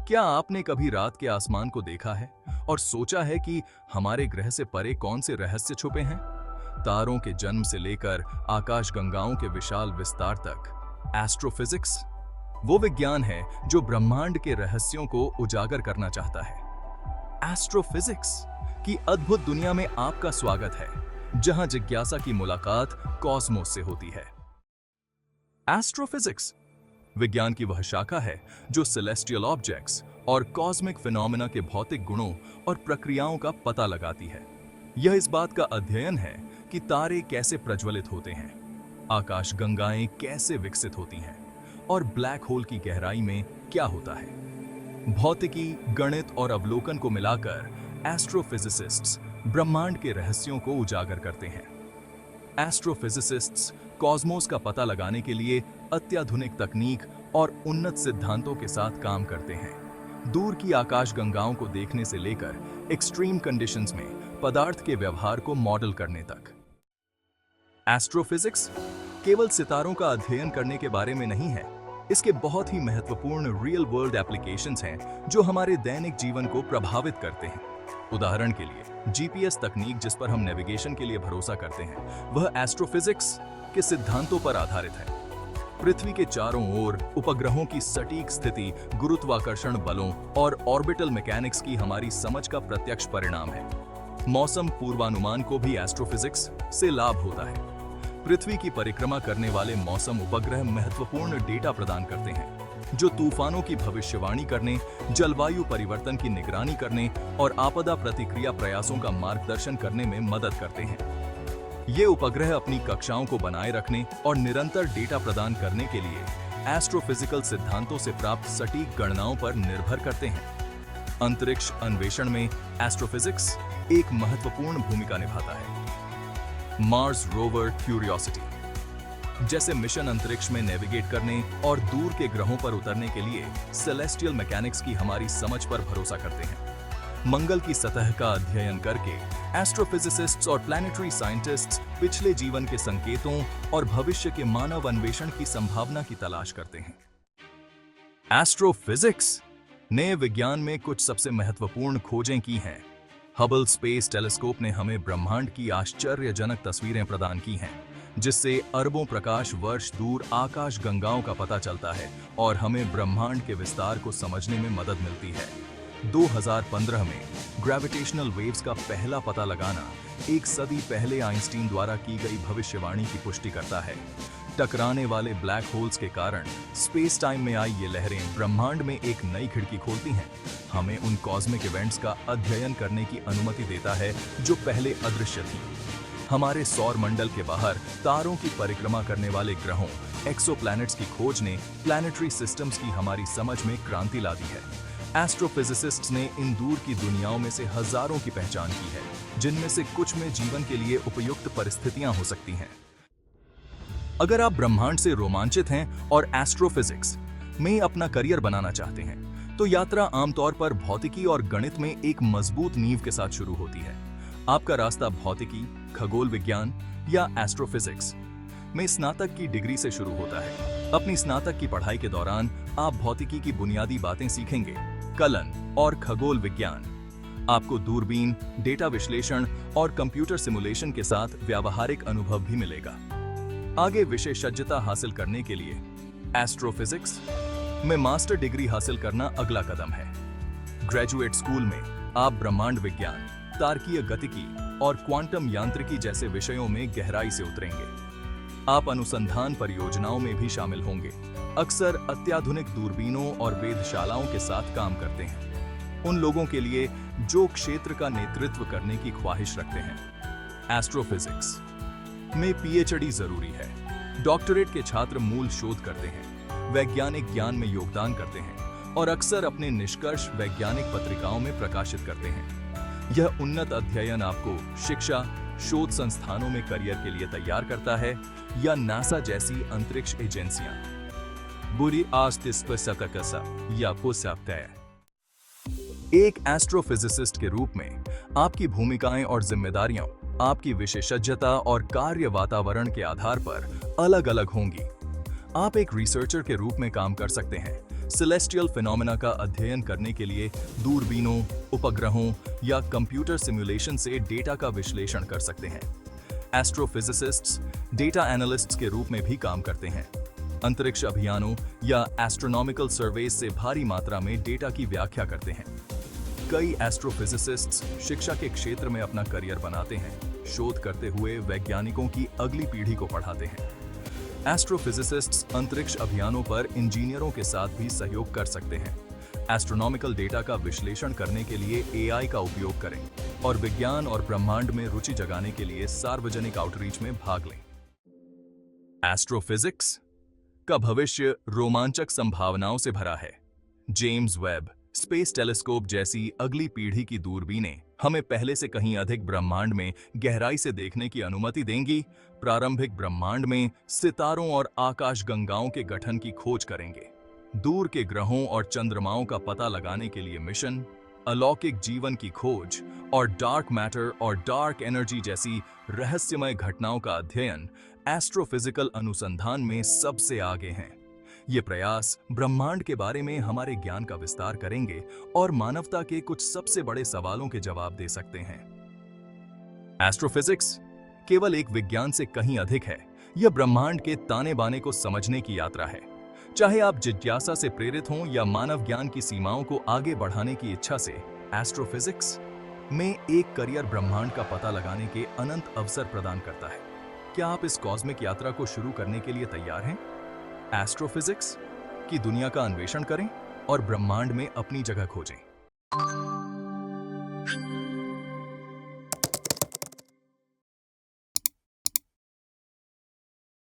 क्या आपने कभी रात के आसमान को देखा है और सोचा है कि हमारे ग्रह से परे कौन से रहस्य छुपे हैं? तारों के जन्म से लेकर आकाशगंगाओं के विशाल विस्तार तक एस्ट्रोफिजिक्स वो विज्ञान है जो ब्रह्मांड के रहस्यों को उजागर करना चाहता है। एस्ट्रोफिजिक्स की अद्भुत दुनिया में आपका स्वागत है, जहां जिज्ञासा की मुलाकात कॉस्मोस से होती है। एस्ट्रोफिजिक्स विज्ञान की वह शाखा है जो सेलेस्टियल ऑब्जेक्ट्स और कॉस्मिक फिनोमेना के भौतिक गुणों और प्रक्रियाओं का पता लगाती है। यह इस बात का अध्ययन है कि तारे कैसे प्रज्वलित होते हैं, आकाशगंगाएं कैसे विकसित होती हैं और ब्लैक होल की गहराई में क्या होता है। भौतिकी, गणित और अवलोकन को मिलाकर एस्ट्रोफिजिसिस्ट्स ब्रह्मांड के रहस्यों को उजागर करते हैं। एस्ट्रोफिजिसिस्ट्स कॉस्मोस का पता लगाने के लिए अत्याधुनिक तकनीक और उन्नत सिद्धांतों के साथ काम करते हैं। दूर की आकाशगंगाओं को देखने से लेकर एक्सट्रीम कंडीशंस में पदार्थ के व्यवहार को मॉडल करने तक। एस्ट्रोफिजिक्स केवल सितारों का अध्ययन करने के बारे में नहीं है, इसके बहुत ही महत्वपूर्ण रियल वर्ल्ड एप्लीकेशंस हैं जो हमारे दैनिक जीवन को प्रभावित करते हैं। उदाहरण के लिए जीपीएस तकनीक, जिस पर हम नेविगेशन के लिए भरोसा करते हैं, वह एस्ट्रोफिजिक्स के सिद्धांतों पर आधारित है। पृथ्वी के चारों ओर उपग्रहों की सटीक स्थिति गुरुत्वाकर्षण बलों और ऑर्बिटल मैकेनिक्स की हमारी समझ का प्रत्यक्ष परिणाम है। मौसम पूर्वानुमान को भी एस्ट्रोफिजिक्स से लाभ होता है। पृथ्वी की परिक्रमा करने वाले मौसम उपग्रह महत्वपूर्ण डेटा प्रदान करते हैं जो तूफानों की भविष्यवाणी करने, जलवायु परिवर्तन की निगरानी करने और आपदा प्रतिक्रिया प्रयासों का मार्गदर्शन करने में मदद करते हैं। ये उपग्रह अपनी कक्षाओं को बनाए रखने और निरंतर डेटा प्रदान करने के लिए एस्ट्रोफिजिकल सिद्धांतों से प्राप्त सटीक गणनाओं पर निर्भर करते हैं। अंतरिक्ष अन्वेषण में एस्ट्रोफिजिक्स एक महत्वपूर्ण भूमिका निभाता है। मार्स रोवर क्यूरियोसिटी जैसे मिशन अंतरिक्ष में नेविगेट करने और दूर के ग्रहों पर उतरने के लिए सेलेस्टियल मैकेनिक्स की हमारी समझ पर भरोसा करते हैं। मंगल की सतह का अध्ययन करके एस्ट्रोफिजिसिस्ट्स और प्लैनेटरी साइंटिस्ट्स पिछले जीवन के संकेतों और भविष्य के मानव अन्वेषण की संभावना की तलाश करते हैं। एस्ट्रोफिजिक्स ने विज्ञान में कुछ सबसे महत्वपूर्ण खोजें की हैं। हबल स्पेस टेलीस्कोप ने हमें ब्रह्मांड की आश्चर्यजनक तस्वीरें प्रदान की हैं, जिससे अरबों प्रकाश वर्ष दूर आकाश गंगाओं का पता चलता है और हमें ब्रह्मांड के विस्तार को समझने में मदद मिलती है। 2015 में ग्रेविटेशनल वेव्स का पहला पता लगाना एक सदी पहले आइंस्टीन द्वारा की गई भविष्यवाणी की पुष्टि करता है। टकराने वाले ब्लैक होल्स के कारण स्पेस टाइम में आई ये लहरें ब्रह्मांड में एक नई खिड़की खोलती हैं, हमें उन कॉस्मिक इवेंट्स का अध्ययन करने की अनुमति देता है जो पहले अदृश्य थी। हमारे सौर मंडल के बाहर तारों की परिक्रमा करने वाले ग्रहों एक्सोप्लैनेट्स की खोज ने प्लैनेटरी सिस्टम्स की हमारी समझ में क्रांति ला दी है। एस्ट्रोफिजिसिस्ट्स ने इन दूर की दुनियाओं में से हजारों की पहचान की है, जिनमें से कुछ में जीवन के लिए उपयुक्त परिस्थितियां हो सकती हैं। अगर आप ब्रह्मांड से रोमांचित हैं और एस्ट्रोफिजिक्स में अपना करियर बनाना चाहते हैं, तो यात्रा आमतौर पर भौतिकी और गणित में एक मजबूत नींव के साथ शुरू होती है। आपका रास्ता भौतिकी, खगोल विज्ञान या एस्ट्रोफिजिक्स में स्नातक की डिग्री से शुरू होता है। अपनी स्नातक की पढ़ाई के दौरान आप भौतिकी की बुनियादी बातें सीखेंगे, कलन और खगोल विज्ञान आपको दूरबीन, डेटा विश्लेषण और कंप्यूटर सिमुलेशन के साथ व्यावहारिक अनुभव भी मिलेगा। आगे विशेषज्ञता हासिल करने के लिए एस्ट्रोफिजिक्स में मास्टर डिग्री हासिल करना अगला कदम है। ग्रेजुएट स्कूल में आप ब्रह्मांड विज्ञान, तारकीय गतिकी और क्वांटम यांत्रिकी जैसे विषयों में गहराई से उतरेंगे। आप अनुसंधान परियोजनाओं में भी शामिल होंगे, अक्सर अत्याधुनिक दूरबीनों और वेधशालाओं के साथ काम करते हैं, उन लोगों के लिए जो क्षेत्र का नेतृत्व करने की ख्वाहिश रखते हैं। एस्ट्रोफिजिक्स में पीएचडी जरूरी है। डॉक्टरेट के छात्र मूल शोध करते हैं, वैज्ञानिक ज्ञान में योगदान करते हैं और अक्सर अपने निष्कर्ष वैज्ञानिक पत्रिकाओं में प्रकाशित करते हैं। यह उन्नत अध्ययन आपको शिक्षा, शोध संस्थानों में करियर के लिए तैयार करता है या नासा जैसी अंतरिक्ष एजेंसियां बुरी एक एस्ट्रोफिजिसिस्ट के रूप में आपकी भूमिकाएं और जिम्मेदारियां आपकी विशेषज्ञता और कार्य वातावरण के आधार पर अलग-अलग होंगी। आप एक रिसर्चर के रूप में काम कर सकते हैं, सेलेस्टियल फिनोमेना का अध्ययन करने के लिए दूरबीनों, उपग्रहों या कंप्यूटर सिमुलेशन से डेटा का विश्लेषण कर सकते हैं। एस्ट्रोफिजिसिस्ट्स डेटा एनालिस्ट्स के रूप में भी काम करते हैं। अंतरिक्ष अभियानों या एस्ट्रोनॉमिकल सर्वेज से भारी मात्रा में डेटा की व्याख्या करते हैं। कई एस्ट्रोफिजिसिस्ट्स शिक्षा के क्षेत्र में अपना करियर बनाते हैं, शोध करते हुए वैज्ञानिकों की अगली पीढ़ी को पढ़ाते हैं। एस्ट्रोफिजिसिस्ट्स अंतरिक्ष अभियानों पर इंजीनियरों के साथ भी सहयोग कर सकते हैं। एस्ट्रोनॉमिकल डेटा का विश्लेषण करने के लिए एआई का उपयोग करें और विज्ञान और ब्रह्मांड में रुचि जगाने के लिए सार्वजनिक आउटरीच में भाग लें। एस्ट्रोफिजिक्स का भविष्य रोमांचक संभावनाओं से भरा है। जेम्स वेब स्पेस टेलीस्कोप जैसी अगली पीढ़ी की दूरबीनें हमें पहले से कहीं अधिक ब्रह्मांड में गहराई से देखने की अनुमति देंगी। प्रारंभिक ब्रह्मांड में सितारों और आकाशगंगाओं के गठन की खोज करेंगे। दूर के ग्रहों और चंद्रमाओं का पता लगाने के लिए मिशन, अलौकिक जीवन की खोज और डार्क मैटर और डार्क एनर्जी जैसी रहस्यमय घटनाओं का अध्ययन एस्ट्रोफिजिकल अनुसंधान में सबसे आगे हैं। ये प्रयास ब्रह्मांड के बारे में हमारे ज्ञान का विस्तार करेंगे और मानवता के कुछ सबसे बड़े सवालों के जवाब दे सकते हैं। एस्ट्रोफिजिक्स केवल एक विज्ञान से कहीं अधिक है। यह ब्रह्मांड के ताने बाने को समझने की यात्रा है। चाहे आप जिज्ञासा से प्रेरित हों या मानव ज्ञान की सीमाओं को आगे बढ़ाने की इच्छा से, एस्ट्रोफिजिक्स में एक करियर ब्रह्मांड का पता लगाने के अनंत अवसर प्रदान करता है। क्या आप इस कॉस्मिक यात्रा को शुरू करने के लिए तैयार हैं? एस्ट्रोफिजिक्स की दुनिया का अन्वेषण करें और ब्रह्मांड में अपनी जगह खोजें।